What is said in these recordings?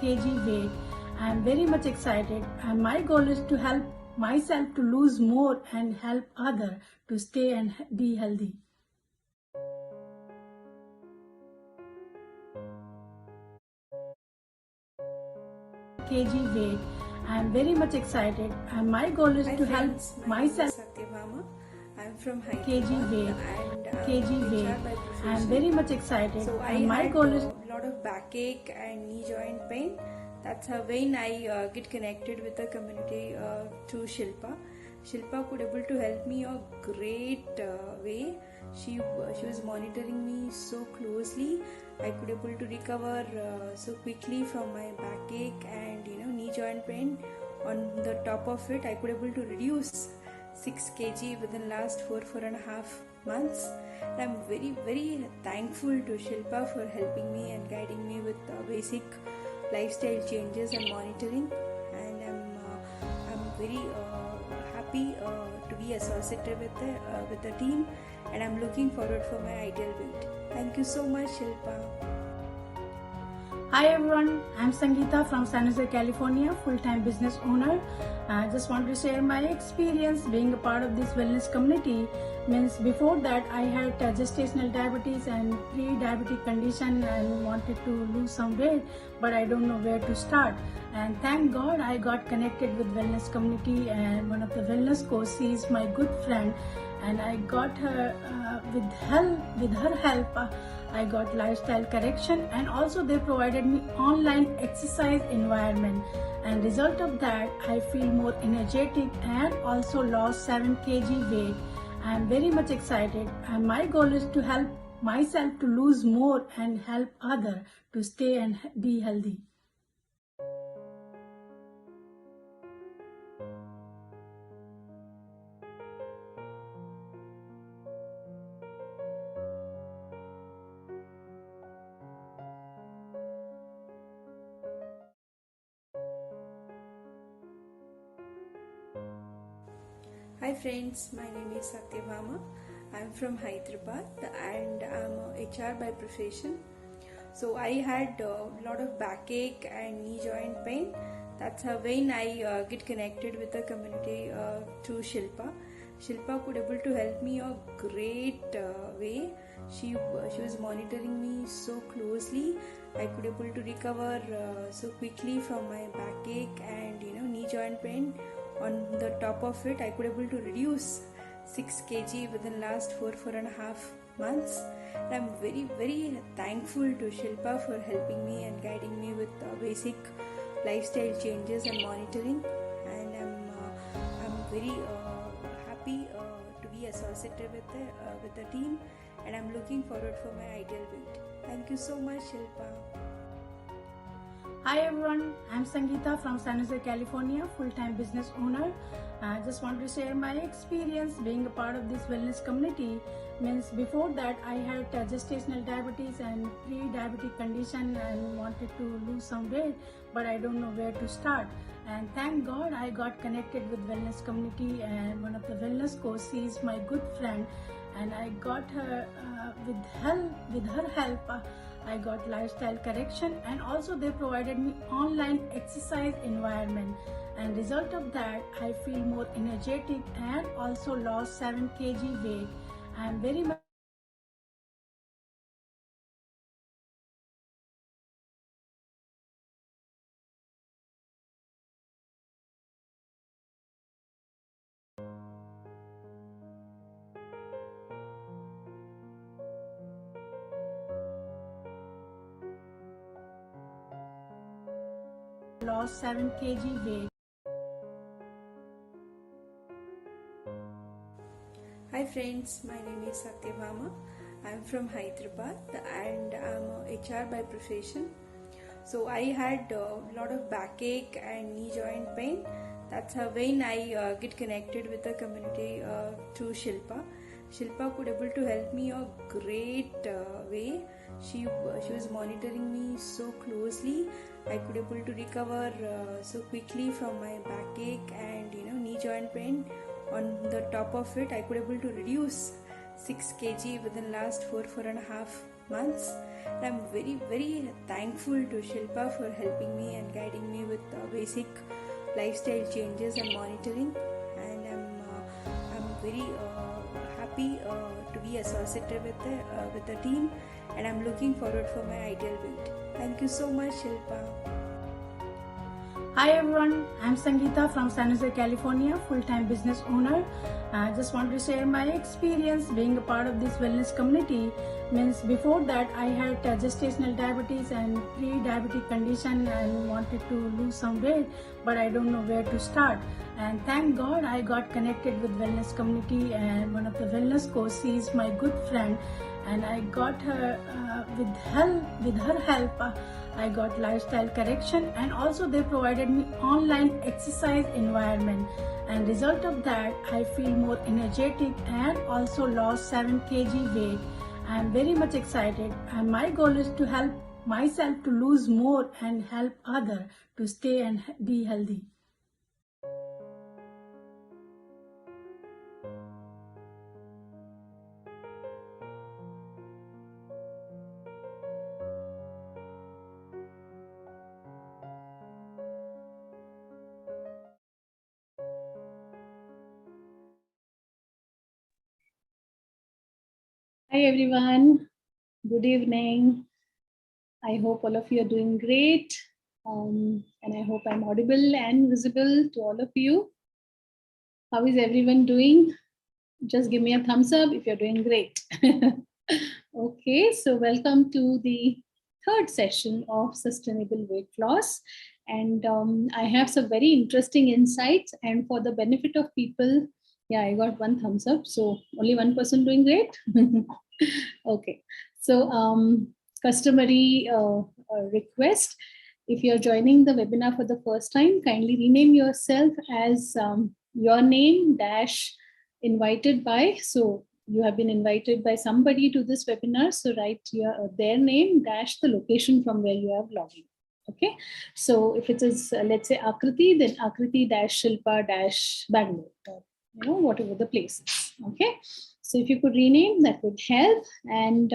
kg weight. I am very much excited, and my goal is to help myself to lose more and help others to stay and be healthy. Kg weight. I am very much excited, and my goal is to help myself. Satyabhama. I'm from kg Hyderabad weight. and kg HR weight. by I am profession. very much excited, So I and my had goal is a lot of backache and knee joint pain. That's when I get connected with the community through Shilpa. Shilpa could able to help me a great way. She was monitoring me so closely. I could able to recover so quickly from my backache and knee joint pain. On the top of it, I could able to reduce 6 kg within last 4.5 months. And I'm very thankful to Shilpa for helping me and guiding me with basic lifestyle changes and monitoring. And I'm very happy to be associated with the team, and I'm looking forward for my ideal weight. Thank you so much, Shilpa. Hi everyone, I'm Sangeeta from San Jose, California, full-time business owner. I just want to share my experience being a part of this wellness community. Means before that I had gestational diabetes and pre-diabetic condition and wanted to lose some weight, but I don't know where to start. And thank God I got connected with wellness community, and one of the wellness coach, she is my good friend, and I got her with her help. I got lifestyle correction, and also they provided me online exercise environment, and result of that I feel more energetic and also lost 7 kg weight. I am very much excited, and my goal is to help myself to lose more and help others to stay and be healthy. Hi friends, my name is Satyabhama. I'm from Hyderabad and I'm a HR by profession. So I had a lot of backache and knee joint pain. That's when I get connected with the community through Shilpa. Shilpa could able to help me a great way. She was monitoring me so closely. I could able to recover so quickly from my backache and knee joint pain. On the top of it, I could able to reduce 6 kg within last 4.5 months. And I'm very thankful to Shilpa for helping me and guiding me with basic lifestyle changes and monitoring. And I'm very happy to be associated with the team, and I'm looking forward for my ideal weight. Thank you so much, Shilpa. Hi everyone, I'm Sangeeta from San Jose, California, full-time business owner. I just want to share my experience being a part of this wellness community. Means before that I had gestational diabetes and pre-diabetic condition and wanted to lose some weight, but I don't know where to start. And thank God I got connected with wellness community, and one of the wellness coach, she is my good friend, and I got her with her help. I got lifestyle correction, and also they provided me online exercise environment, and result of that I feel more energetic and also lost 7 kg weight. I am very much lost 7 kg weight. Hi friends, my name is Satyabhama. I'm from Hyderabad and I'm a HR by profession. So I had a lot of backache and knee joint pain. That's when I get connected with the community through Shilpa. Shilpa could able to help me a great way. She was monitoring me so closely. I could able to recover so quickly from my backache and knee joint pain. On the top of it, I could able to reduce 6 kg within last 4.5 months. And I'm very, very thankful to Shilpa for helping me and guiding me with basic lifestyle changes and monitoring. And I'm very happy to be associated with the team, and I'm looking forward for my ideal weight. Thank you so much, Shilpa. Hi everyone, I'm Sangeeta from San Jose, California, full-time business owner. I just want to share my experience being a part of this wellness community. Means before that I had gestational diabetes and pre-diabetic condition and wanted to lose some weight, but I don't know where to start. And thank God I got connected with wellness community, and one of the wellness coach, she is my good friend, and I got her with her help. I got lifestyle correction, and also they provided me online exercise environment, and result of that I feel more energetic and also lost 7 kg weight. I am very much excited, and my goal is to help myself to lose more and help other to stay and be healthy. Hi everyone, good evening. I hope all of you are doing great, and I hope I'm audible and visible to all of you. How is everyone doing? Just give me a thumbs up if you're doing great. Okay, so welcome to the third session of Sustainable Weight Loss. And I have some very interesting insights, and for the benefit of people, yeah, I got one thumbs up. So only one person doing great. Okay, so customary request. If you're joining the webinar for the first time, kindly rename yourself as your name dash invited by. So you have been invited by somebody to this webinar. So write their name dash the location from where you have logged in. Okay, so if it is let's say Akriti, then Akriti dash Shilpa dash Bangalore, or, whatever the place is. Okay, so if you could rename, that would help. And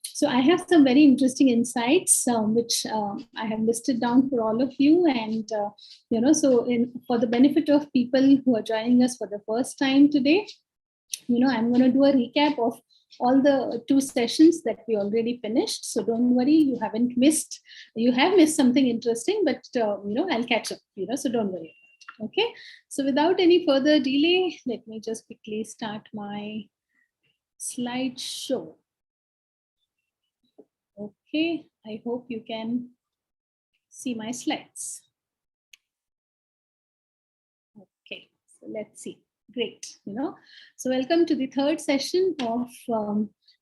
so I have some very interesting insights which I have listed down for all of you. And so for the benefit of people who are joining us for the first time today, I'm going to do a recap of all the 2 sessions that we already finished. So don't worry, you have missed something interesting, but I'll catch up, so don't worry. Okay, so without any further delay, let me just quickly start my slideshow. Okay, I hope you can see my slides. Okay, so let's see. Great, so welcome to the third session of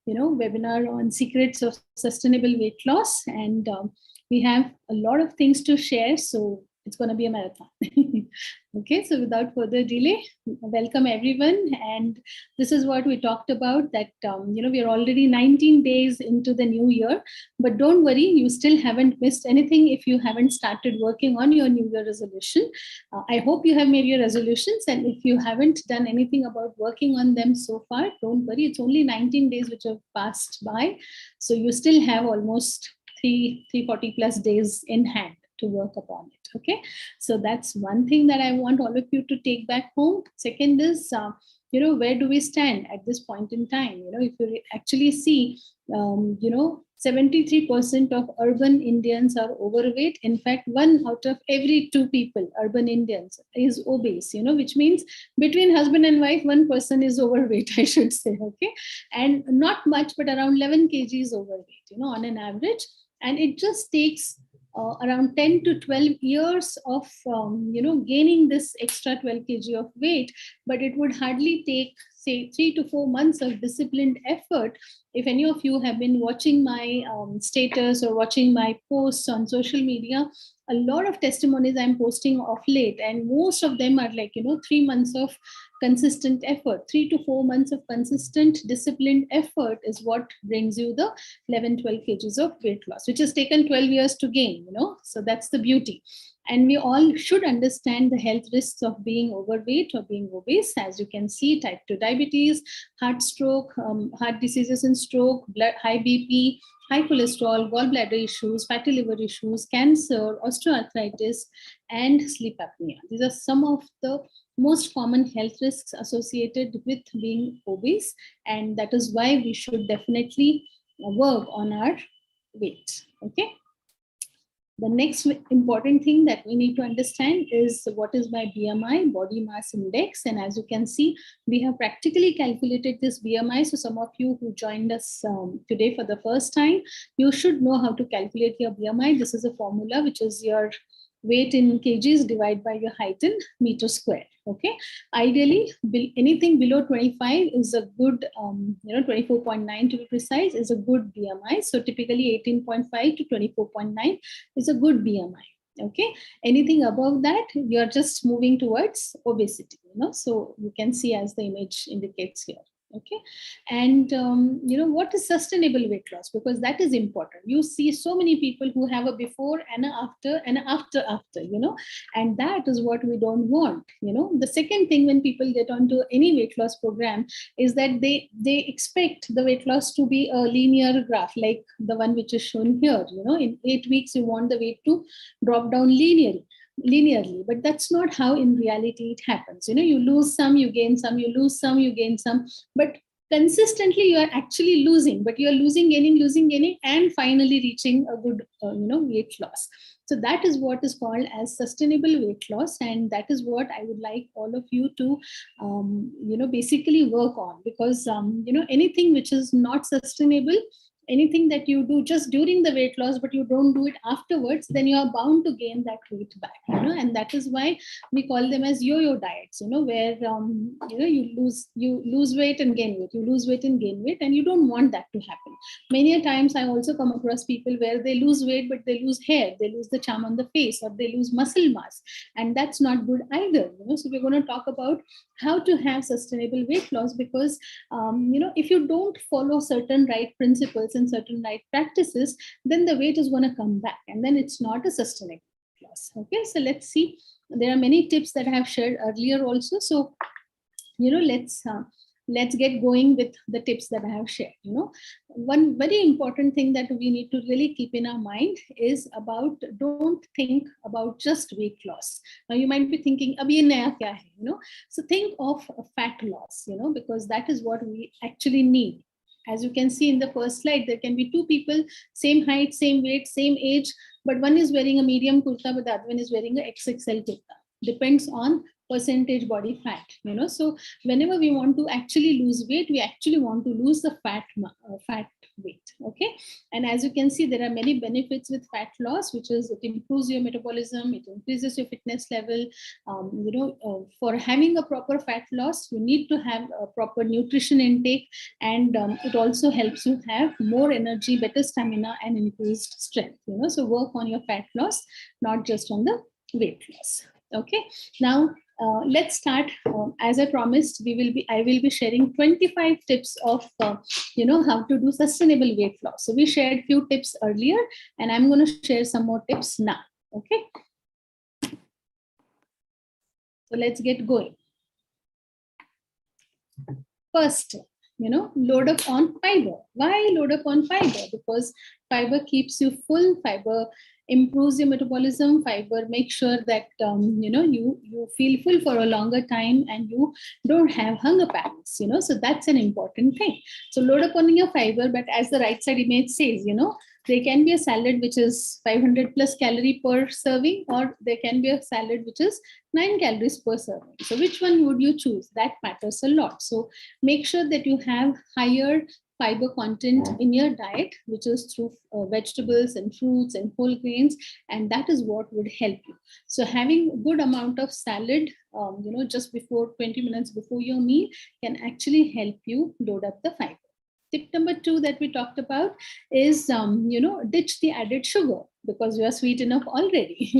webinar on secrets of sustainable weight loss, and we have a lot of things to share, so it's going to be a marathon. Okay, so without further delay, welcome everyone. And this is what we talked about, that we are already 19 days into the new year, but don't worry, you still haven't missed anything if you haven't started working on your new year resolution. I hope you have made your resolutions, and if you haven't done anything about working on them so far, don't worry, it's only 19 days which have passed by, so you still have almost 340 plus days in hand to work upon it. Okay, so that's one thing that I want all of you to take back home. Second is, where do we stand at this point in time? If you actually see, 73% of urban Indians are overweight. In fact, 1 out of every 2 people, urban Indians, is obese, which means between husband and wife, 1 person is overweight, I should say. Okay, and not much, but around 11 kgs overweight, on an average. And it just takes around 10 to 12 years of gaining this extra 12 kg of weight, but it would hardly take, say, 3 to 4 months of disciplined effort. If any of you have been watching my status or watching my posts on social media, a lot of testimonies I'm posting of late, and most of them are like 3 months of consistent effort. 3 to 4 months of consistent disciplined effort is what brings you the 11-12 kgs of weight loss, which has taken 12 years to gain. So that's the beauty. And we all should understand the health risks of being overweight or being obese. As you can see, type 2 diabetes, heart stroke, heart diseases and stroke, high BP, high cholesterol, gallbladder issues, fatty liver issues, cancer, osteoarthritis, and sleep apnea. These are some of the most common health risks associated with being obese, and that is why we should definitely work on our weight. Okay. The next important thing that we need to understand is what is my BMI, body mass index. And as you can see, we have practically calculated this BMI. So some of you who joined us today for the first time, you should know how to calculate your BMI. This is a formula, which is your weight in kgs divided by your height in meter square. Okay. Ideally, anything below 25 is a good, 24.9 to be precise, is a good BMI. So typically 18.5 to 24.9 is a good BMI. Okay. Anything above that, you're just moving towards obesity. So you can see as the image indicates here. Okay. And what is sustainable weight loss? Because that is important. You see so many people who have a before and a after and after, and that is what we don't want. The second thing when people get onto any weight loss program is that they expect the weight loss to be a linear graph, like the one which is shown here. In 8 weeks, you want the weight to drop down linearly, but that's not how in reality it happens. You lose some, you gain some, you lose some, you gain some, but consistently you are actually losing, but you are losing, gaining, and finally reaching a good weight loss. So that is what is called as sustainable weight loss, and that is what I would like all of you to basically work on, because anything which is not sustainable, anything that you do just during the weight loss but you don't do it afterwards, then you are bound to gain that weight back. And that is why we call them as yo-yo diets, where you lose weight and gain weight, you lose weight and gain weight, and you don't want that to happen. Many a times I also come across people where they lose weight but they lose hair, they lose the charm on the face, or they lose muscle mass, and that's not good either. So we're going to talk about how to have sustainable weight loss, because if you don't follow certain right principles and certain right practices, then the weight is going to come back, and then it's not a sustainable weight loss. Okay, so let's see. There are many tips that I have shared earlier also. So let's get going with the tips that I have shared. One very important thing that we need to really keep in our mind is about, don't think about just weight loss. Now you might be thinking, ab ye naya kya hai? So think of fat loss, because that is what we actually need. As you can see in the first slide, there can be two people, same height, same weight, same age, but one is wearing a medium kurta, but the other one is wearing a XXL kurta. Depends on percentage body fat. So whenever we want to actually lose weight, we actually want to lose the fat weight. Okay. And as you can see, there are many benefits with fat loss, which is it improves your metabolism, it increases your fitness level. For having a proper fat loss, you need to have a proper nutrition intake, and it also helps you have more energy, better stamina, and increased strength. So work on your fat loss, not just on the weight loss. Okay. Now let's start. As I promised, I will be sharing 25 tips of how to do sustainable weight loss. So we shared few tips earlier, and I'm going to share some more tips now. Okay. So let's get going. First, load up on fiber. Why load up on fiber? Because fiber keeps you full. Fiber improves your metabolism. Fiber makes sure that you feel full for a longer time, and you don't have hunger pangs. So that's an important thing. So load up on your fiber, but as the right side image says, there can be a salad which is 500 plus calorie per serving, or there can be a salad which is 9 calories per serving. So which one would you choose? That matters a lot. So make sure that you have higher fiber content in your diet, which is through vegetables and fruits and whole grains, and that is what would help you. So having a good amount of salad, just before 20 minutes before your meal, can actually help you load up the fiber. Tip number 2 that we talked about is, ditch the added sugar, because you are sweet enough already.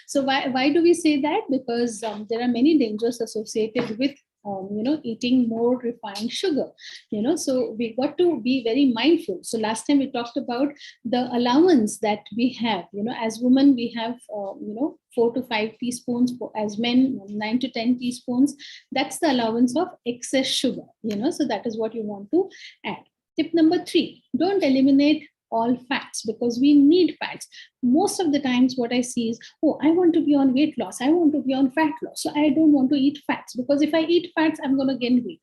So why do we say that? Because there are many dangers associated with eating more refined sugar. So we got to be very mindful. So last time we talked about the allowance that we have. As women we have 4 to 5 teaspoons, as men 9 to 10 teaspoons. That's the allowance of excess sugar. So that is what you want to add. Tip number 3, don't eliminate all fats, because we need fats. Most of the times what I see is, oh, I want to be on weight loss, I want to be on fat loss, so I don't want to eat fats, because if I eat fats I'm going to gain weight.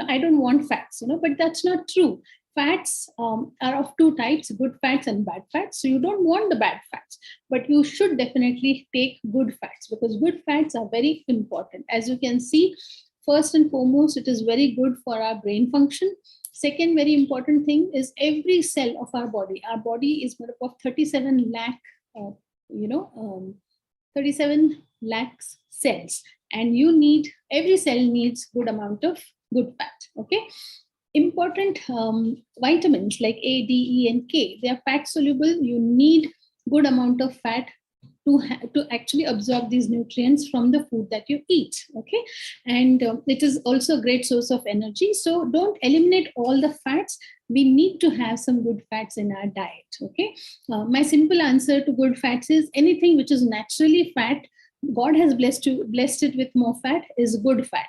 I don't want fats, but that's not true. Fats are of 2 types, good fats and bad fats. So you don't want the bad fats, but you should definitely take good fats, because good fats are very important. As you can see, first and foremost, it is very good for our brain function. Second very important thing is every cell of our body is made up of 37 lakh, 37 lakhs cells, and every cell needs good amount of good fat. Okay. Important vitamins like A, D, E, and K, they are fat soluble. You need good amount of fat to actually absorb these nutrients from the food that you eat. Okay. And it is also a great source of energy. So don't eliminate all the fats. We need to have some good fats in our diet. Okay. My simple answer to good fats is anything which is naturally fat, God has blessed it with more fat, is good fat.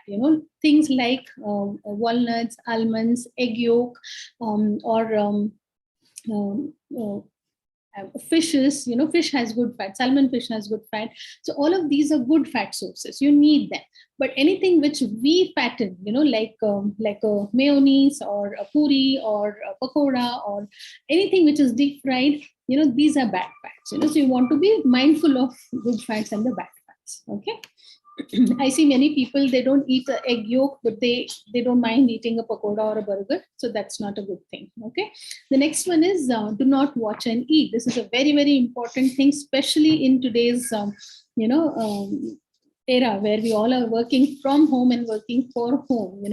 Things like walnuts, almonds, egg yolk, or fishes. Fish has good fat, salmon fish has good fat. So all of these are good fat sources. You need them. But anything which we fatten, like a mayonnaise or a puri or a pakoda or anything which is deep fried, these are bad fats. So you want to be mindful of good fats and the bad fats. Okay. I see many people, they don't eat the egg yolk, but they don't mind eating a pakoda or a burger. So that's not a good thing. Okay. The next one is do not watch and eat. This is a very, very important thing, especially in today's, era where we all are working from home and working for home.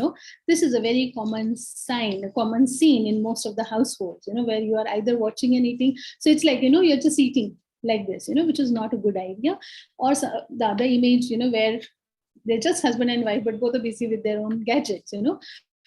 This is a very common sign, a common scene in most of the households, where you are either watching and eating. So it's like, you're just eating like this, which is not a good idea. Or the other image, where they're just husband and wife, but both are busy with their own gadgets.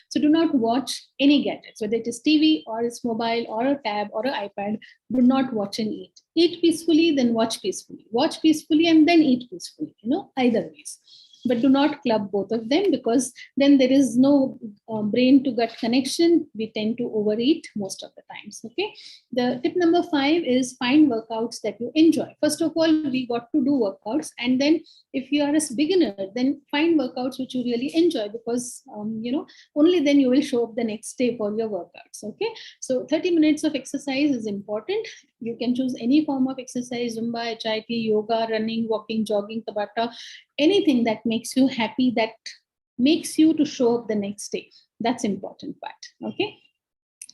So do not watch any gadgets, whether it is TV or it's mobile or a tab or an iPad. Do not watch and eat. Eat peacefully, then watch peacefully. Watch peacefully and then eat peacefully. Either ways. But do not club both of them, because then there is no brain to gut connection. We tend to overeat most of the times. Okay. The tip number 5 is find workouts that you enjoy. First of all, we got to do workouts, and then if you are a beginner, then find workouts which you really enjoy, because only then you will show up the next day for your workouts. Okay. So 30 minutes of exercise is important. You can choose any form of exercise: Zumba, HIIT, yoga, running, walking, jogging, Tabata, anything that makes you happy, that makes you to show up the next day. That's important part. Okay.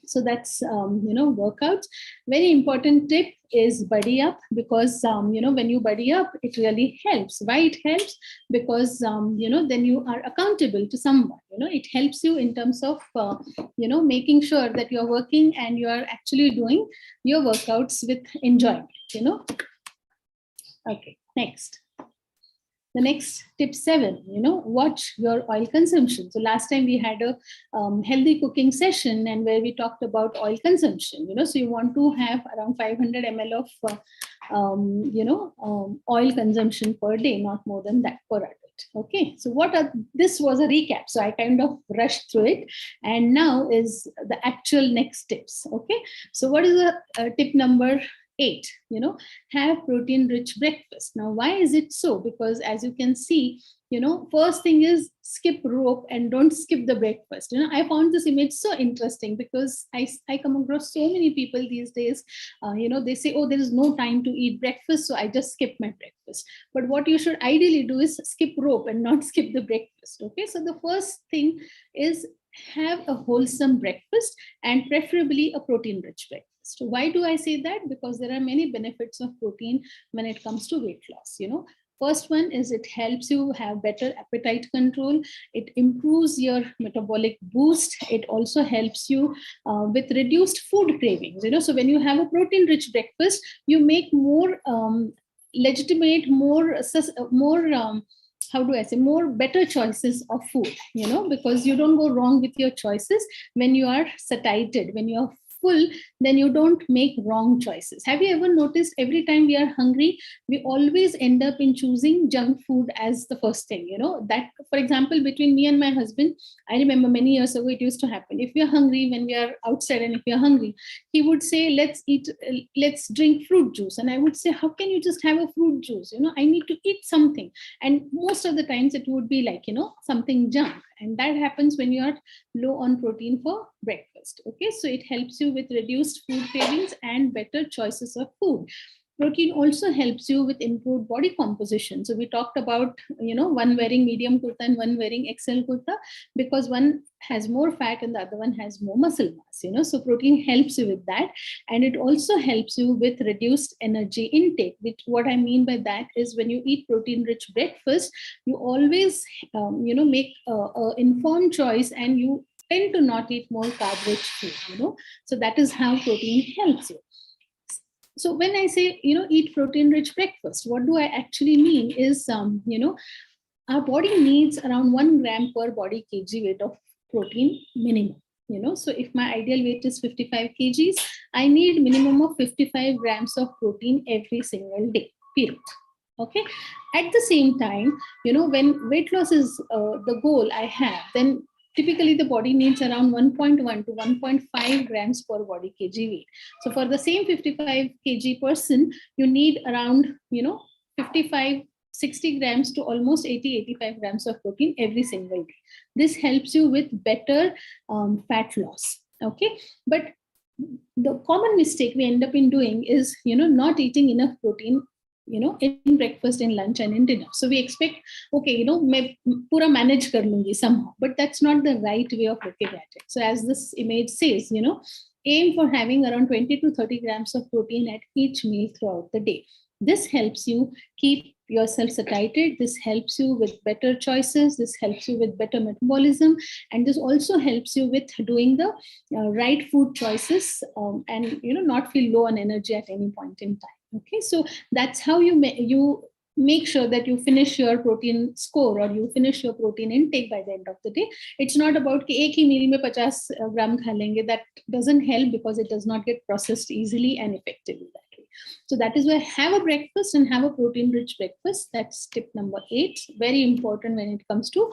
So that's, workouts. Very important tip is buddy up, because, when you buddy up, it really helps. Why it helps? Because, then you are accountable to someone. It helps you in terms of, making sure that you're working and you are actually doing your workouts with enjoyment. Okay, next. The next tip 7, watch your oil consumption. So last time we had a healthy cooking session, and where we talked about oil consumption. So you want to have around 500 ml of oil consumption per day, not more than that per adult. Okay, so this was a recap. So I kind of rushed through it, and now is the actual next tips. Okay, so what is the tip number 8? Have protein rich breakfast. Now, why is it so? Because as you can see, first thing is skip rope and don't skip the breakfast. I found this image so interesting, because I come across so many people these days. They say, oh, there is no time to eat breakfast, so I just skip my breakfast. But what you should ideally do is skip rope and not skip the breakfast. Okay, so the first thing is have a wholesome breakfast, and preferably a protein rich breakfast. So why do I say that? Because there are many benefits of protein when it comes to weight loss. First one is it helps you have better appetite control. It improves your metabolic boost. It also helps you with reduced food cravings. So when you have a protein rich breakfast, you make more legitimate, more how do I say, more better choices of food, because you don't go wrong with your choices when you are satiated, when you are full, then you don't make wrong choices. Have you ever noticed every time we are hungry, we always end up in choosing junk food as the first thing, that, for example, between me and my husband, I remember many years ago, it used to happen. If we are hungry, when we are outside and if we are hungry, he would say, let's drink fruit juice. And I would say, how can you just have a fruit juice? I need to eat something. And most of the times it would be like, something junk. And that happens when you are low on protein for breakfast. Okay, so it helps you with reduced food cravings and better choices of food. Protein also helps you with improved body composition. So we talked about, one wearing medium kurta and one wearing XL kurta, because one has more fat and the other one has more muscle mass, so protein helps you with that. And it also helps you with reduced energy intake, which what I mean by that is when you eat protein rich breakfast, you always, make a informed choice, and you tend to not eat more carb rich food, so that is how protein helps you. So when I say, eat protein rich breakfast, what do I actually mean is, our body needs around 1 gram per body kg weight of protein minimum. So if my ideal weight is 55 kgs, I need minimum of 55 grams of protein every single day, period. Okay. At the same time, when weight loss is the goal I have, then typically the body needs around 1.1 to 1.5 grams per body kg weight. So for the same 55 kg person, you need around, 55, 60 grams to almost 80, 85 grams of protein every single day. This helps you with better fat loss. Okay. But the common mistake we end up in doing is, not eating enough protein, in breakfast, in lunch, and in dinner. So we expect, okay, मैं पूरा manage कर लूंगी somehow, but that's not the right way of looking at it. So as this image says, aim for having around 20 to 30 grams of protein at each meal throughout the day. This helps you keep yourself satiated. This helps you with better choices. This helps you with better metabolism. And this also helps you with doing the right food choices, and, not feel low on energy at any point in time. Okay, so that's how you make sure that you finish your protein score, or you finish your protein intake by the end of the day. It's not about कि एक ही meal में 50 gram खा लेंगे. That doesn't help, because it does not get processed easily and effectively that way. So that is why have a breakfast and have a protein rich breakfast. That's tip number 8. Very important when it comes to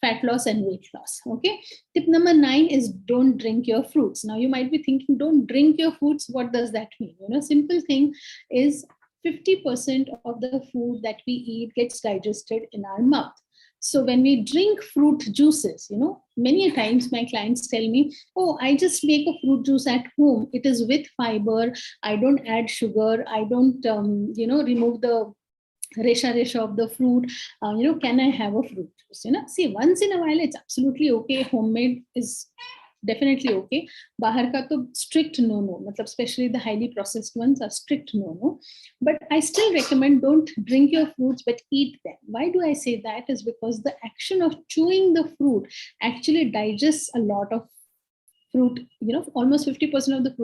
fat loss and weight loss. Okay. Tip number 9 is don't drink your fruits. Now you might be thinking, don't drink your fruits. What does that mean? Simple thing is 50% of the food that we eat gets digested in our mouth. So when we drink fruit juices, many times my clients tell me, oh, I just make a fruit juice at home. It is with fiber. I don't add sugar. I don't, remove the resha of the fruit. Can I have a fruit juice? See, once in a while, it's absolutely okay. Homemade is definitely okay. Bahar ka to strict no, especially the highly processed ones are strict no. But I still recommend don't drink your fruits, but eat them. Why do I say that? Is because the action of chewing the fruit actually digests a lot of fruit. Almost 50% of the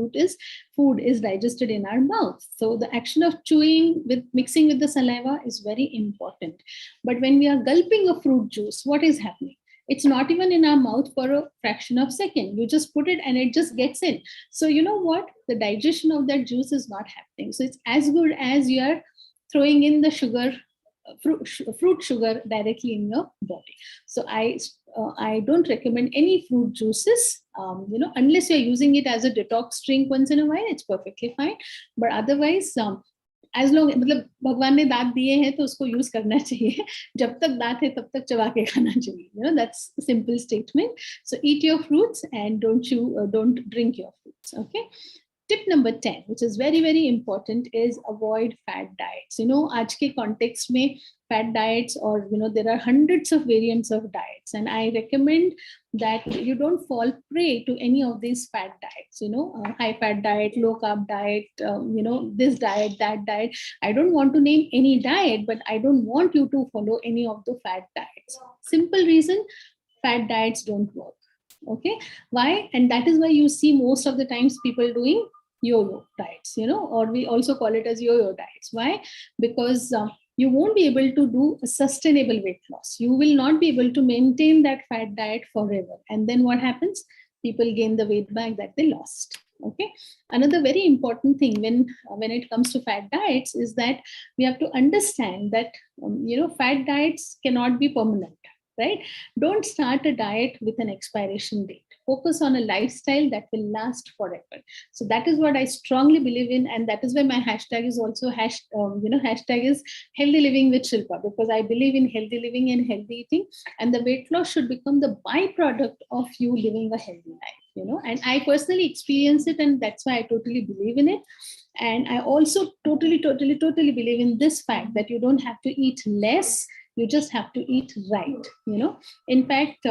food is digested in our mouth. So the action of chewing with mixing with the saliva is very important. But when we are gulping a fruit juice, what is happening? It's not even in our mouth for a fraction of a second. You just put it and it just gets in. So you know what? The digestion of that juice is not happening. So it's as good as you are throwing in the sugar, fruit sugar directly in your body. So I don't recommend any fruit juices, unless you're using it as a detox drink once in a while, it's perfectly fine. But otherwise, as long मतलब भगवान ने दांत दिए हैं तो उसको use करना चाहिए. जब तक दांत है तब तक चबा के खाना चाहिए. That's a simple statement. So eat your fruits and don't drink your fruits. Okay. Tip number 10, which is very, very important, is avoid fat diets. आज के context में fat diets, or there are hundreds of variants of diets, and I recommend that you don't fall prey to any of these fat diets. High fat diet, low carb diet, this diet, that diet. I don't want to name any diet, but I don't want you to follow any of the fat diets. Simple reason, fat diets don't work. Okay, why? And that is why you see most of the times people doing yo-yo diets, or we also call it as yo-yo diets. Why? Because you won't be able to do a sustainable weight loss. You will not be able to maintain that fat diet forever. And then what happens? People gain the weight back that they lost. Okay. Another very important thing when it comes to fat diets is that we have to understand that fat diets cannot be permanent, right? Don't start a diet with an expiration date. Focus on a lifestyle that will last forever. So that is what I strongly believe in, and that is why my hashtag is also hashtag is healthy living with Shilpa, because I believe in healthy living and healthy eating, and the weight loss should become the byproduct of you living a healthy life. And I personally experience it, and that's why I totally believe in it. And I also totally believe in this fact that you don't have to eat less, you just have to eat right. In fact,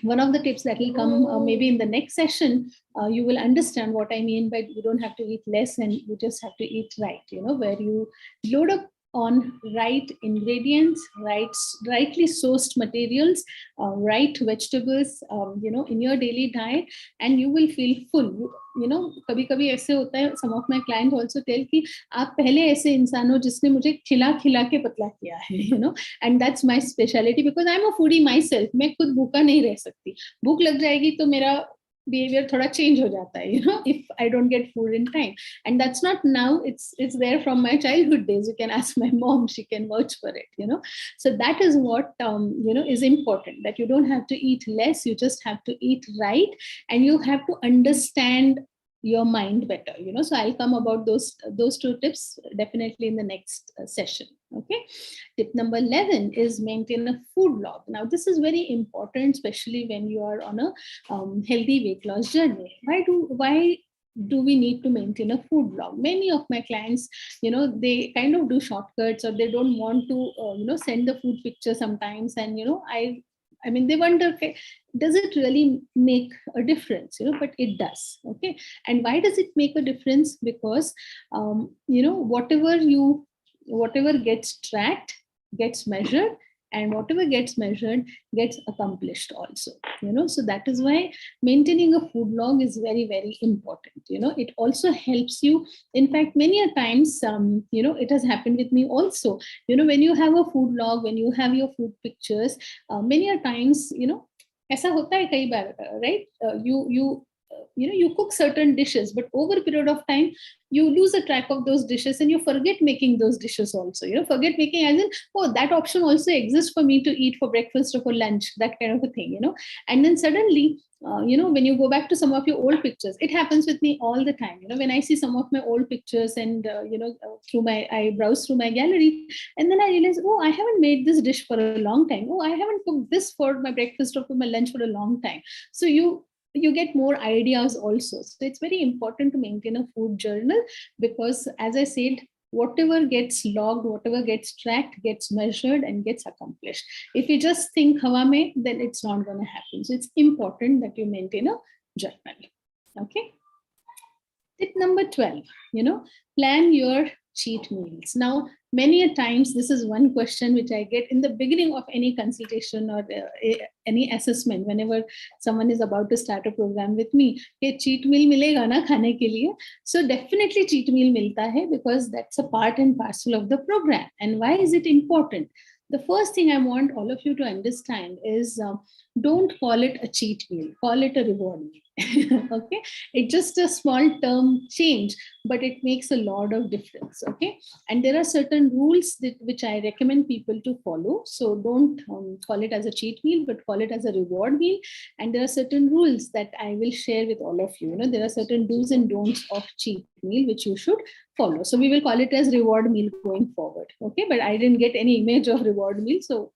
one of the tips that will come maybe in the next session, you will understand what I mean by you don't have to eat less and you just have to eat right, where you load up on right ingredients, rightly sourced materials, right vegetables, in your daily diet, and you will feel full. कभी कभी ऐसे होता है, some of my clients also tell कि आप पहले ऐसे इंसान हो जिसने मुझे खिला खिला के पतला किया है, and that's my specialty because I'm a foodie myself. मैं खुद भूखा नहीं रह सकती, भूख लग जाएगी तो मेरा behavior thoda change ho jata hai, if I don't get food in time. And that's not now, it's there from my childhood days. You can ask my mom, she can vouch for it. So that is what is important, that you don't have to eat less, you just have to eat right, and you have to understand your mind better. So I'll come about those two tips definitely in the next session. Okay. Tip number 11 is maintain a food log. Now this is very important, especially when you are on a healthy weight loss journey. Why do we need to maintain a food log? Many of my clients, they kind of do shortcuts, or they don't want to send the food picture sometimes, and I mean, they wonder, okay, does it really make a difference? But it does. Okay. And why does it make a difference? Because, whatever gets tracked gets measured, and whatever gets measured gets accomplished also. So that is why maintaining a food log is very, very important. It also helps you. In fact, many a times, it has happened with me also. When you have a food log, when you have your food pictures, many a times, ऐसा होता है कई बार, right? You cook certain dishes, but over a period of time you lose a track of those dishes, and you forget making those dishes also. Forget making, as in, oh, that option also exists for me to eat for breakfast or for lunch, that kind of a thing. And then suddenly, when you go back to some of your old pictures, it happens with me all the time. When I see some of my old pictures, and I browse through my gallery, and then I realize, oh, I haven't made this dish for a long time. Oh, I haven't cooked this for my breakfast or for my lunch for a long time. So you get more ideas also. So it's very important to maintain a food journal, because as I said, whatever gets logged, whatever gets tracked, gets measured and gets accomplished. If you just think hawa mein, then it's not going to happen. So it's important that you maintain a journal. Okay. Tip number 12, plan your cheat meals. Now, many a times, this is one question which I get in the beginning of any consultation or any assessment, whenever someone is about to start a program with me, hey, cheat meal milega na khane ke liye? So definitely cheat meal milta hai, because that's a part and parcel of the program. And why is it important? The first thing I want all of you to understand is don't call it a cheat meal, call it a reward meal. Okay, it's just a small term change, but it makes a lot of difference. Okay, and there are certain rules which I recommend people to follow. So don't call it as a cheat meal, but call it as a reward meal. And there are certain rules that I will share with all of you. There are certain do's and don'ts of cheat meal which you should follow. So we will call it as reward meal going forward. Okay, but I didn't get any image of reward meal, so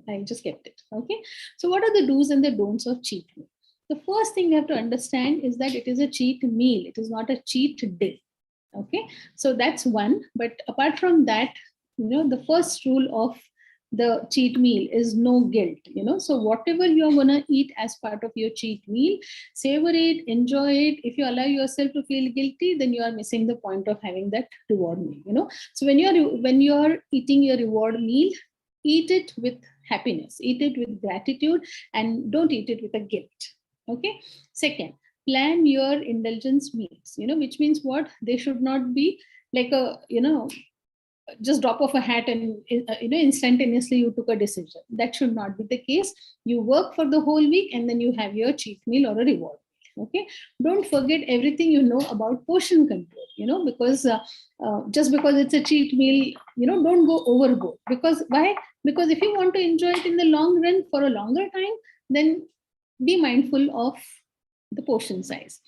I just kept it. Okay, so what are the do's and the don'ts of cheat meal? The first thing you have to understand is that it is a cheat meal. It is not a cheat day. Okay, so that's one. But apart from that, the first rule of the cheat meal is no guilt. So whatever you're going to eat as part of your cheat meal, savor it, enjoy it. If you allow yourself to feel guilty, then you are missing the point of having that reward meal. So when you're eating your reward meal, eat it with happiness, eat it with gratitude, and don't eat it with a guilt. Okay. Second, plan your indulgence meals, which means what? They should not be like a, just drop off a hat and instantaneously you took a decision. That should not be the case. You work for the whole week and then you have your cheat meal or a reward. Okay, don't forget everything you know about portion control, because just because it's a cheat meal, don't go overboard. Because why? Because if you want to enjoy it in the long run for a longer time, then be mindful of the portion size.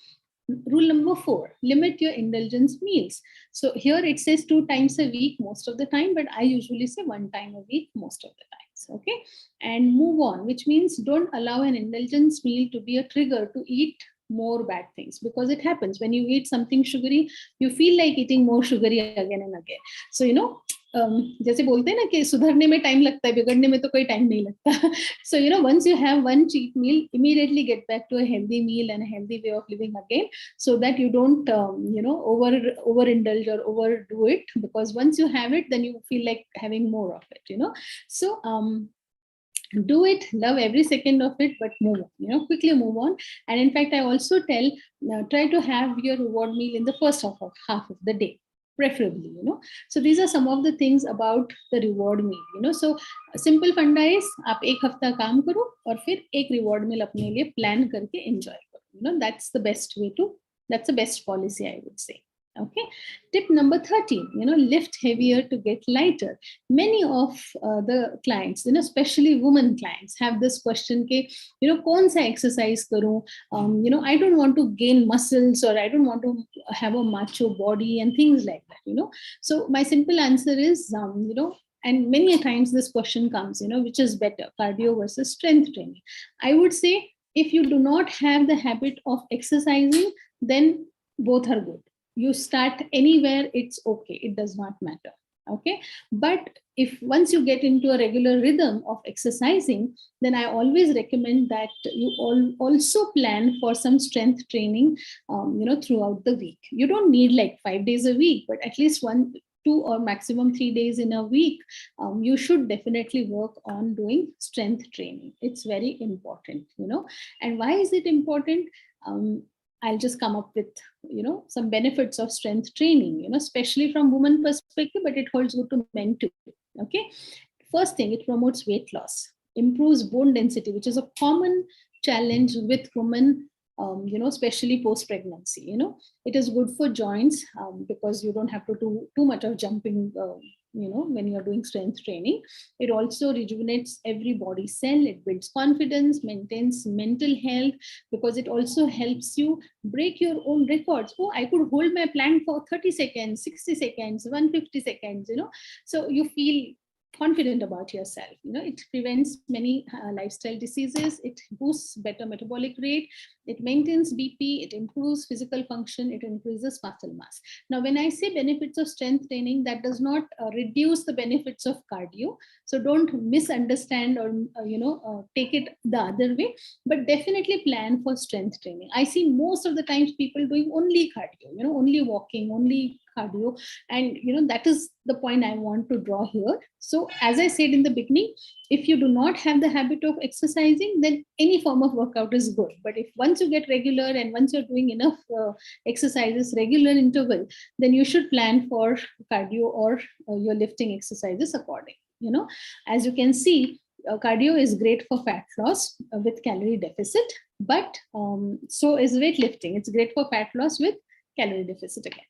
Rule number 4, limit your indulgence meals. So here it says 2 times a week most of the time, but I usually say 1 time a week most of the times. Okay, and move on, which means don't allow an indulgence meal to be a trigger to eat more bad things, because it happens when you eat something sugary, you feel like eating more sugary again and again. So जैसे बोलते हैं ना कि सुधरने में time लगता है, बिगड़ने में तो कोई टाइम नहीं लगता. So once you have one cheat meal, immediately get back to a healthy meal and a healthy way of living again, so that you don't overindulge or overdo it, because once you have it, then you feel like having more of it. So do it, love every second of it, but move on, quickly move on. And in fact, I also tell, try to have your reward meal in the first half of the day, preferably. So these are some of the things about the reward meal. So simple funda is आप एक हफ्ता काम करो और फिर एक reward meal अपने लिए plan करके enjoy करो. That's the best policy, I would say. Okay, tip number 13, lift heavier to get lighter. Many of the clients, especially women clients, have this question ke, kaun sa exercise karu? I don't want to gain muscles, or I don't want to have a macho body and things like that. So my simple answer is, and many a times this question comes, which is better, cardio versus strength training? I would say, if you do not have the habit of exercising, then both are good. You start anywhere, it's okay, it does not matter. Okay, but if once you get into a regular rhythm of exercising, then I always recommend that you also plan for some strength training throughout the week. You don't need like 5 days a week, but at least 1, 2 or maximum 3 days in a week, you should definitely work on doing strength training. It's very important. And why is it important? I'll just come up with, some benefits of strength training, especially from women perspective, but it holds good to men too. Okay. First thing, it promotes weight loss, improves bone density, which is a common challenge with women, especially post-pregnancy. It is good for joints because you don't have to do too much of jumping, when you're doing strength training. It also rejuvenates every body cell. It builds confidence, maintains mental health, because it also helps you break your own records. Oh, I could hold my plank for 30 seconds, 60 seconds, 150 seconds, so you feel confident about yourself. It prevents many lifestyle diseases. It boosts better metabolic rate. It maintains BP. It improves physical function. It increases muscle mass. Now, when I say benefits of strength training, that does not reduce the benefits of cardio. So don't misunderstand or take it the other way. But definitely plan for strength training. I see most of the times people doing only cardio. Only walking, only cardio, and that is the point I want to draw here. So as I said in the beginning, if you do not have the habit of exercising, then any form of workout is good. But if once you get regular and once you're doing enough exercises, regular interval, then you should plan for cardio or your lifting exercises accordingly. As you can see, cardio is great for fat loss with calorie deficit, but so is weightlifting. It's great for fat loss with calorie deficit again.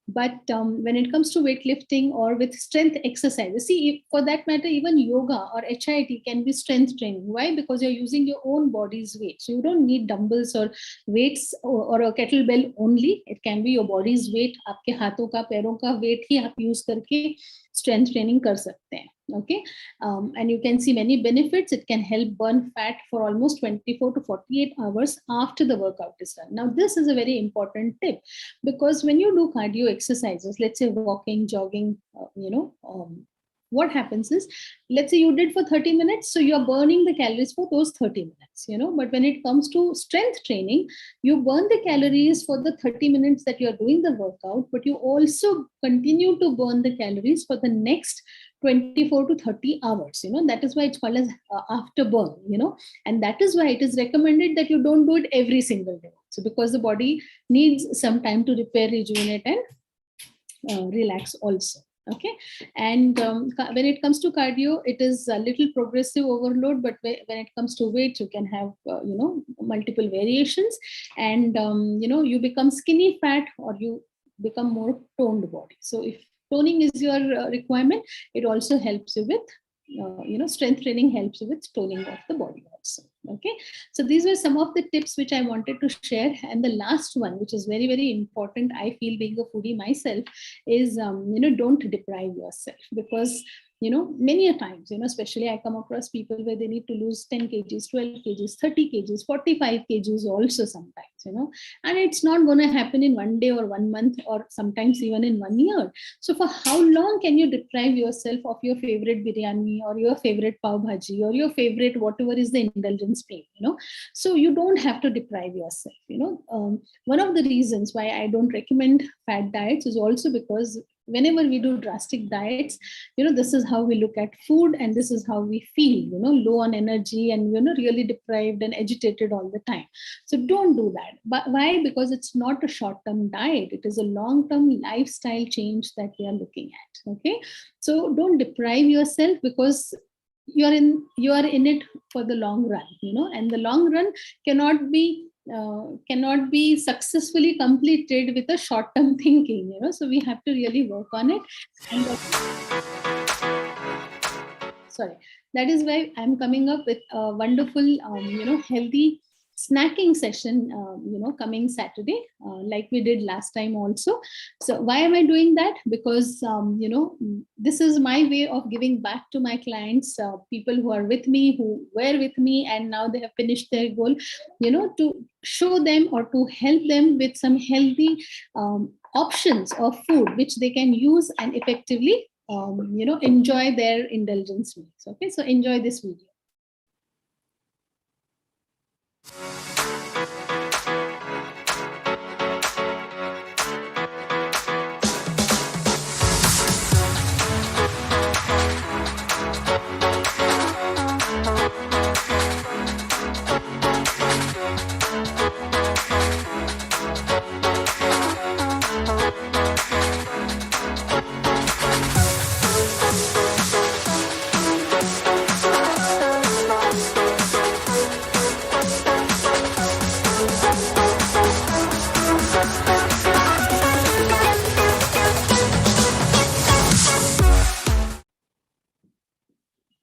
But when it comes to weightlifting or with strength exercises, see, for that matter, even yoga or HIIT can be strength training. Why? Because you're using your own body's weight. So you don't need dumbbells or weights or a kettlebell only. It can be your body's weight. आपके हाथों का, पैरों का weight ही आप use करके strength training कर सकते हैं. Okay, and you can see many benefits. It can help burn fat for almost 24 to 48 hours after the workout is done. Now, this is a very important tip, because when you do cardio exercises, let's say walking, jogging, what happens is, let's say you did for 30 minutes, so you're burning the calories for those 30 minutes, but when it comes to strength training, you burn the calories for the 30 minutes that you're doing the workout, but you also continue to burn the calories for the next 24 to 30 hours. That is why it's called as afterburn, and that is why it is recommended that you don't do it every single day. So because the body needs some time to repair, rejuvenate, and relax also. Okay, and when it comes to cardio, it is a little progressive overload, but when it comes to weight, you can have multiple variations, and you become skinny fat or you become more toned body. So if toning is your requirement, it also helps you with strength training helps you with toning of the body also. Okay, so these were some of the tips which I wanted to share. And the last one, which is very, very important, I feel, being a foodie myself, is don't deprive yourself, because many a times, especially I come across people where they need to lose 10 kgs, 12 kgs, 30 kgs, 45 kgs also sometimes, and it's not going to happen in one day or 1 month or sometimes even in 1 year. So for how long can you deprive yourself of your favorite biryani or your favorite pav bhaji or your favorite whatever is the indulgence meal, so you don't have to deprive yourself. One of the reasons why I don't recommend fat diets is also because whenever we do drastic diets, this is how we look at food, and this is how we feel, low on energy and really deprived and agitated all the time. So don't do that. But why? Because it's not a short-term diet, it is a long-term lifestyle change that we are looking at. Okay, so don't deprive yourself, because you are in it for the long run, and the long run cannot be successfully completed with a short-term thinking, so we have to really work on it. And sorry, that is why I'm coming up with a wonderful healthy snacking session coming Saturday, like we did last time also. So why am I doing that? Because this is my way of giving back to my clients, people who are with me, who were with me and now they have finished their goal, to show them or to help them with some healthy options of food which they can use and effectively enjoy their indulgence meals. Okay, so enjoy this video.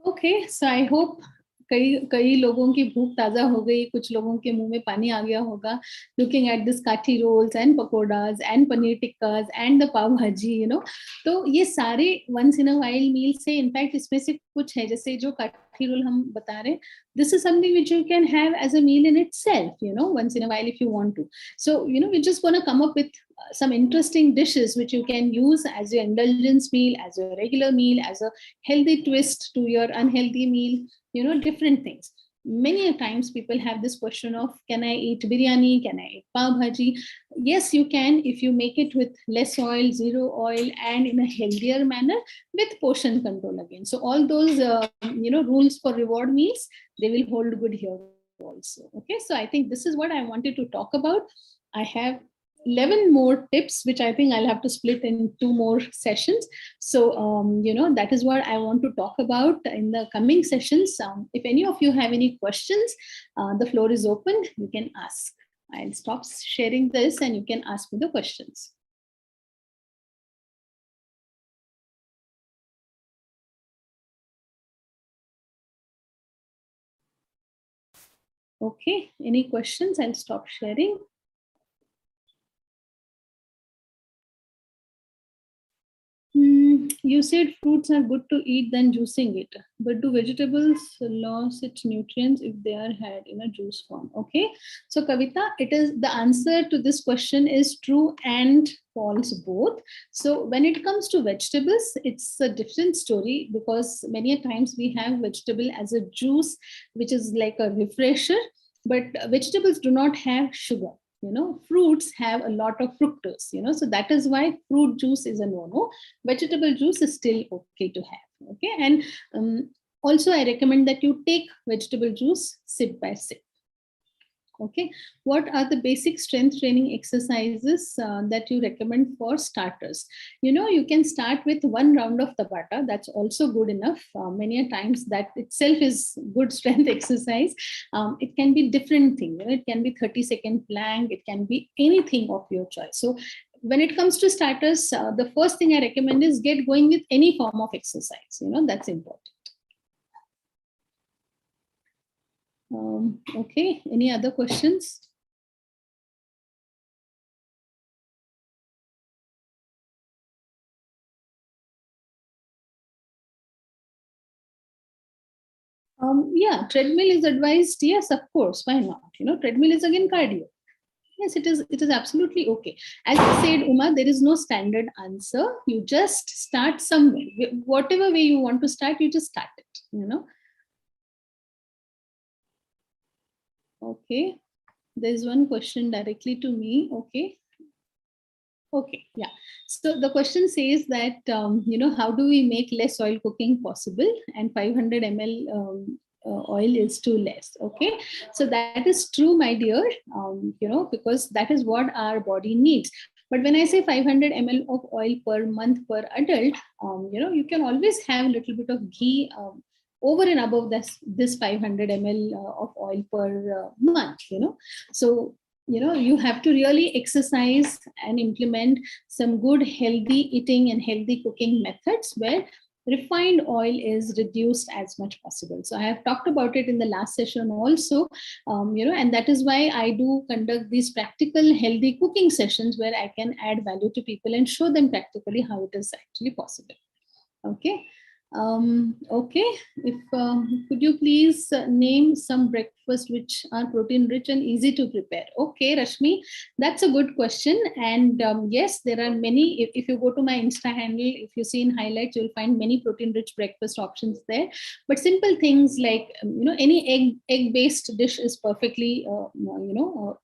Okay, so I hope कई लोगों की भूख ताजा हो गई, कुछ लोगों के मुंह में पानी आ गया होगा looking at this kathi rolls and pakoras and paneer tikkas and the pav bhaji, तो ये सारे once in a while meals से, इनफैक्ट इसमें से कुछ है जैसे जो काठी रोल हम बता रहे हैं, this is something which you can have as a meal in itself, once in a while if you want to. So we're just going to come up with some interesting dishes which you can use as your indulgence meal, as your regular meal, as a healthy twist to your unhealthy meal, different things. Many a times people have this question of, can I eat biryani? Can I eat pav bhaji? Yes, you can, if you make it with less oil, zero oil, and in a healthier manner with portion control again. So all those, rules for reward meals, they will hold good here also. Okay, so I think this is what I wanted to talk about. I have 11 more tips, which I think I'll have to split in 2 more sessions. So, that is what I want to talk about in the coming sessions. If any of you have any questions, the floor is open. You can ask. I'll stop sharing this and you can ask me the questions. Okay, any questions? I'll stop sharing. You said fruits are good to eat than juicing it, but do vegetables lose its nutrients if they are had in a juice form? Okay, so Kavita, it is the answer to this question is true and false both. So when it comes to vegetables, it's a different story, because many a times we have vegetable as a juice, which is like a refresher, but vegetables do not have sugar. Fruits have a lot of fructose, so that is why fruit juice is a no-no. Vegetable juice is still okay to have. Okay, and also I recommend that you take vegetable juice sip by sip. Okay, what are the basic strength training exercises that you recommend for starters? You can start with 1 round of Tabata. That's also good enough. Many a times that itself is good strength exercise. It can be different thing. It can be 30-second plank. It can be anything of your choice. So when it comes to starters, the first thing I recommend is get going with any form of exercise. That's important. Okay, any other questions? Yeah, treadmill is advised. Yes, of course. Why not? Treadmill is again cardio. Yes, it is. It is absolutely okay. As I said, Uma, there is no standard answer. You just start somewhere. Whatever way you want to start, you just start it. Okay. There's one question directly to me. Okay. Okay, yeah. So the question says that, how do we make less oil cooking possible? And 500 ml oil is too less. Okay, so that is true, my dear, because that is what our body needs. But when I say 500 ml of oil per month per adult, you can always have a little bit of ghee over and above this 500 ml of oil per month, So you have to really exercise and implement some good healthy eating and healthy cooking methods where refined oil is reduced as much possible. So I have talked about it in the last session also, and that is why I do conduct these practical healthy cooking sessions where I can add value to people and show them practically how it is actually possible. Okay. Okay, if could you please name some breakfast which are protein rich and easy to prepare? Okay, Rashmi, that's a good question. And yes, there are many. If you go to my Insta handle, if you see in highlights, you'll find many protein rich breakfast options there. But simple things like any egg based dish is perfectly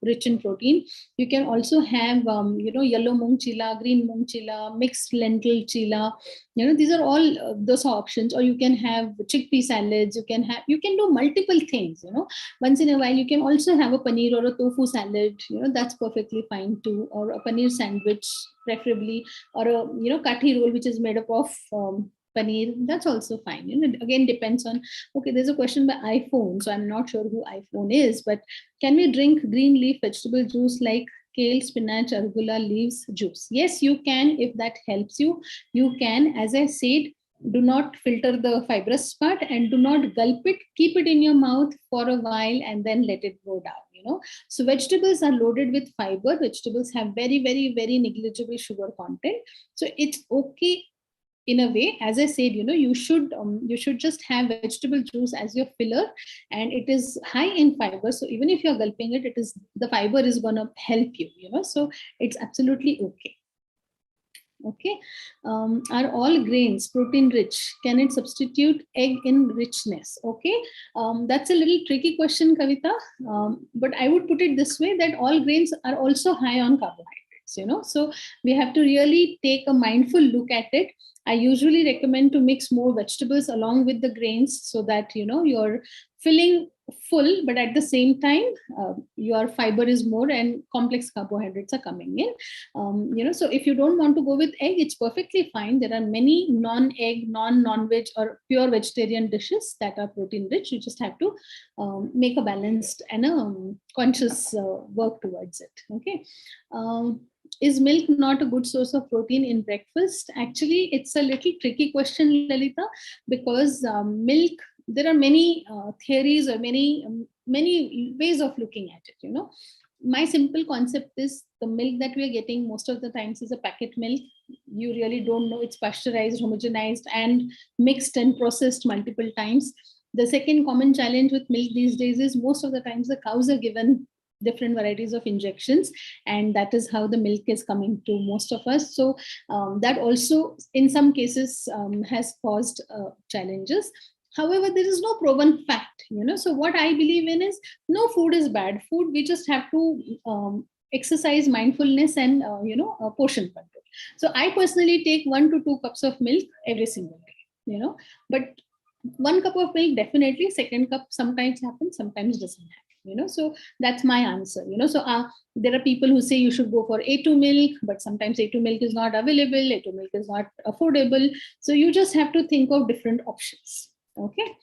rich in protein. You can also have yellow mung chila, green mung chila, mixed lentil chila. These are all those options. Or you can have chickpea salads. You can do multiple things. Once in a while you can also have a paneer or a tofu salad. That's perfectly fine too. Or a paneer sandwich preferably, or a kathi roll which is made up of paneer. That's also fine. Again, depends on. Okay, there's a question by iPhone, so I'm not sure who iPhone is, but can we drink green leaf vegetable juice like kale, spinach, arugula leaves juice? Yes, you can. If that helps you, you can. As I said, do not filter the fibrous part and do not gulp it. Keep it in your mouth for a while and then let it go down. So vegetables are loaded with fiber. Vegetables have very, very, very negligible sugar content. So it's okay in a way. As I said, you should just have vegetable juice as your filler, and it is high in fiber. So even if you're gulping it, the fiber is going to help you. So it's absolutely okay. Okay. Are all grains protein rich? Can it substitute egg in richness? Okay. That's a little tricky question, Kavita. But I would put it this way, that all grains are also high on carbohydrates. So we have to really take a mindful look at it. I usually recommend to mix more vegetables along with the grains so that you're filling full, but at the same time your fiber is more and complex carbohydrates are coming in. So if you don't want to go with egg, it's perfectly fine. There are many non-egg, non-veg or pure vegetarian dishes that are protein rich. You just have to make a balanced and a conscious work towards it. Okay. Is milk not a good source of protein in breakfast? Actually, it's a little tricky question, Lalita, because milk, there are many theories or many ways of looking at it. My simple concept is the milk that we are getting most of the times is a packet milk. You really don't know, it's pasteurized, homogenized, and mixed and processed multiple times. The second common challenge with milk these days is most of the times the cows are given different varieties of injections, and that is how the milk is coming to most of us. So that also in some cases has caused challenges. However, there is no proven fact. So what I believe in is no food is bad food. We just have to exercise mindfulness and portion control. So I personally take 1 to 2 cups of milk every single day. But 1 cup of milk definitely, second cup sometimes happens, sometimes doesn't happen. So that's my answer. So there are people who say you should go for A2 milk, but sometimes A2 milk is not available, A2 milk is not affordable. So you just have to think of different options. Okay.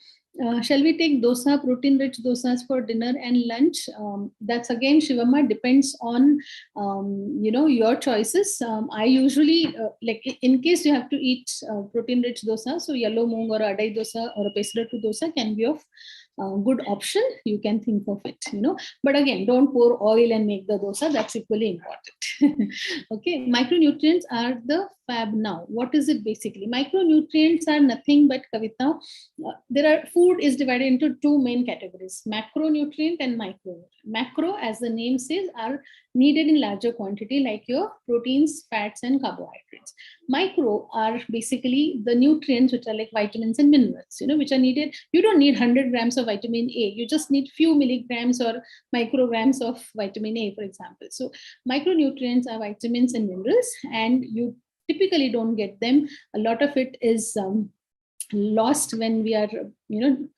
Shall we take dosa, protein rich dosas for dinner and lunch? That's again, Shivamma, depends on your choices. I usually like in case you have to eat protein rich dosa, so yellow moong or adai dosa or a pesarattu dosa can be of good option. You can think of it, but again, don't pour oil and make the dosa. That's equally important. Okay, micronutrients are the fab now. What is it basically? Micronutrients are nothing but, Kavita, food is divided into two main categories: macronutrient and micronutrient. Macro, as the name says, are needed in larger quantity, like your proteins, fats, and carbohydrates. Micro are basically the nutrients which are like vitamins and minerals, which are needed. You don't need 100 grams of vitamin A. You just need few milligrams or micrograms of vitamin A, for example. So micronutrients are vitamins and minerals, and you typically don't get them. A lot of it is lost when we are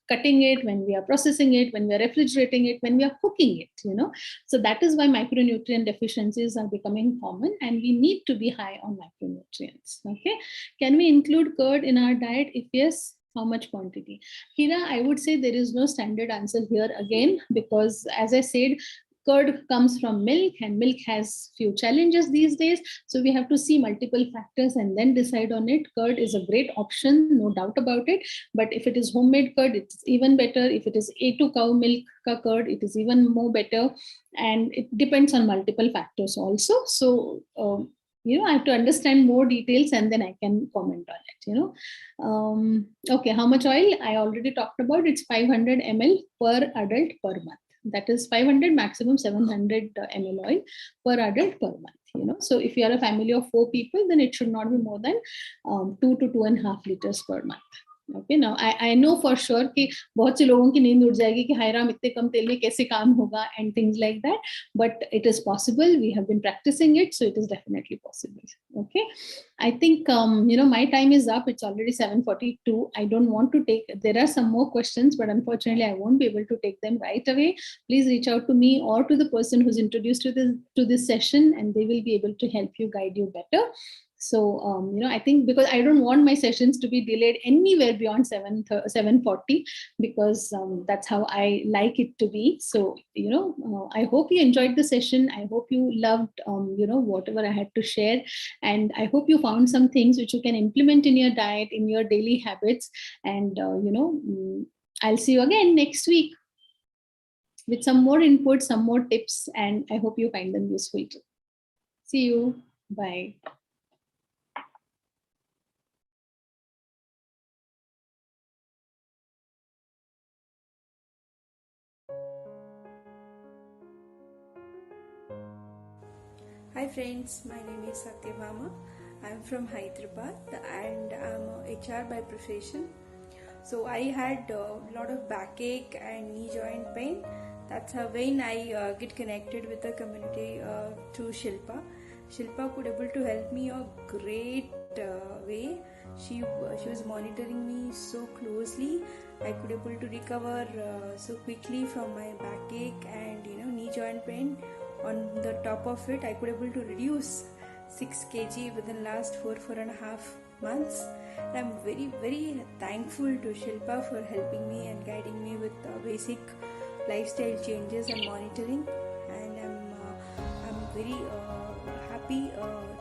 cutting it, when we are processing it, when we are refrigerating it, when we are cooking it. So that is why micronutrient deficiencies are becoming common, and we need to be high on micronutrients. Okay, can we include curd in our diet? If yes, how much quantity? Hira, I would say there is no standard answer here again, because as I said, curd comes from milk, and milk has few challenges these days. So we have to see multiple factors and then decide on it. Curd is a great option, no doubt about it. But if it is homemade curd, it's even better. If it is A2 cow milk curd, it is even more better. And it depends on multiple factors also. So, I have to understand more details and then I can comment on it, Okay, how much oil? I already talked about. It's 500 ml per adult per month. That is 500, maximum 700 ml oil per adult per month. So if you are a family of 4 people, then it should not be more than 2 to 2.5 liters per month. Okay, now I know for sure कि बहुत से लोगों की नींद उड़ जाएगी कि हाय राम इतने कम तेल में कैसे काम होगा and things like that, but it is possible. We have been practicing it, so it is definitely possible. Okay, I think my time is up. It's already 7:42. I don't want to take. There are some more questions, but unfortunately, I won't be able to take them right away. Please reach out to me or to the person who's introduced to this session, and they will be able to help you, guide you better. So, I think because I don't want my sessions to be delayed anywhere beyond 7:40, because that's how I like it to be. So, I hope you enjoyed the session. I hope you loved, whatever I had to share. And I hope you found some things which you can implement in your diet, in your daily habits. And, I'll see you again next week with some more input, some more tips. And I hope you find them useful too. See you. Bye. Hi friends, my name is Satyabhama. I'm from Hyderabad and I'm a HR by profession. So I had a lot of backache and knee joint pain. That's when I get connected with the community through Shilpa. Shilpa could able to help me a great way. She was monitoring me so closely. I could able to recover so quickly from my backache and knee joint pain. On the top of it, I could able to reduce 6 kg within last 4.5 months. And I'm very, very thankful to Shilpa for helping me and guiding me with basic lifestyle changes and monitoring. And I'm very happy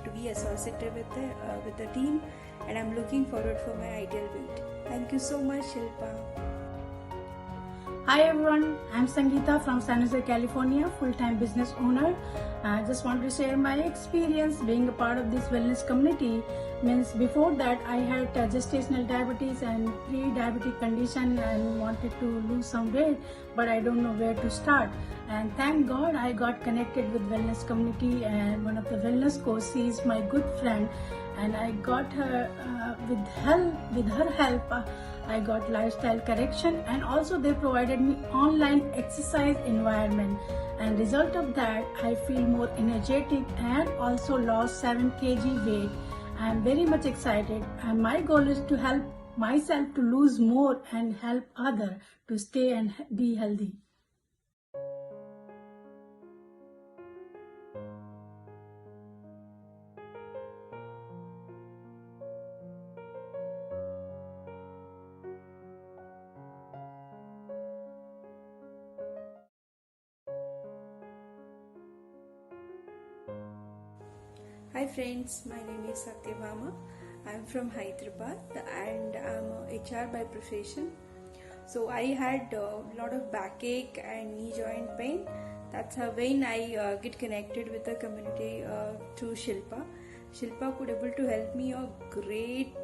to be associated with the team, and I'm looking forward for my ideal weight. Thank you so much, Shilpa. Hi everyone, I'm Sangeeta from San Jose, California, full-time business owner. I just want to share my experience being a part of this wellness community. Means before that I had gestational diabetes and pre-diabetic condition and wanted to lose some weight, but I don't know where to start. And thank God I got connected with wellness community, and one of the wellness coach, she is my good friend, and I got her with her help. I got lifestyle correction, and also they provided me online exercise environment, and result of that I feel more energetic and also lost 7 kg weight. I am very much excited, and my goal is to help myself to lose more and help other to stay and be healthy. Hi friends, my name is Satyabhama. I'm from Hyderabad and I'm a HR by profession. So I had a lot of backache and knee joint pain. That's how when I get connected with the community through Shilpa. Shilpa could able to help me a great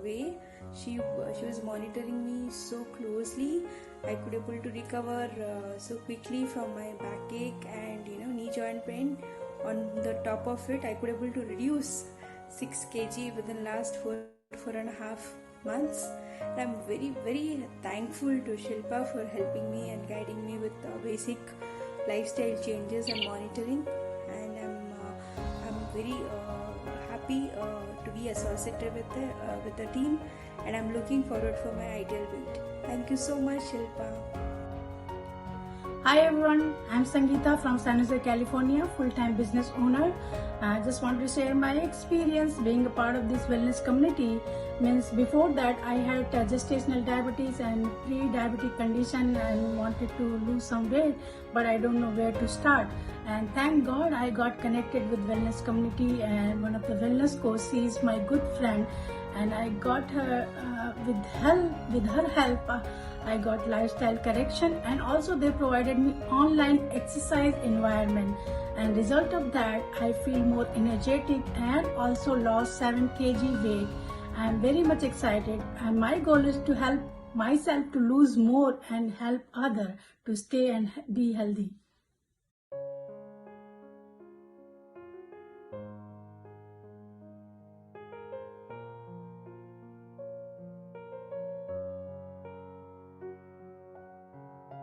way. She was monitoring me so closely. I could able to recover so quickly from my backache and knee joint pain. On the top of it, I could able to reduce 6 kg within last 4.5 months. And I'm very thankful to Shilpa for helping me and guiding me with basic lifestyle changes and monitoring. And I'm very happy to be associated with the team, and I'm looking forward for my ideal weight. Thank you so much, Shilpa. Hi everyone, I'm Sangeeta from San Jose, California, full-time business owner. I just want to share my experience being a part of this wellness community. Means before that I had gestational diabetes and pre-diabetic condition and wanted to lose some weight, but I don't know where to start. And thank God I got connected with wellness community, and one of the wellness coach, she is my good friend, and I got her with her help. I got lifestyle correction, and also they provided me online exercise environment, and result of that I feel more energetic and also lost 7 kg weight. I am very much excited, and my goal is to help myself to lose more and help other to stay and be healthy.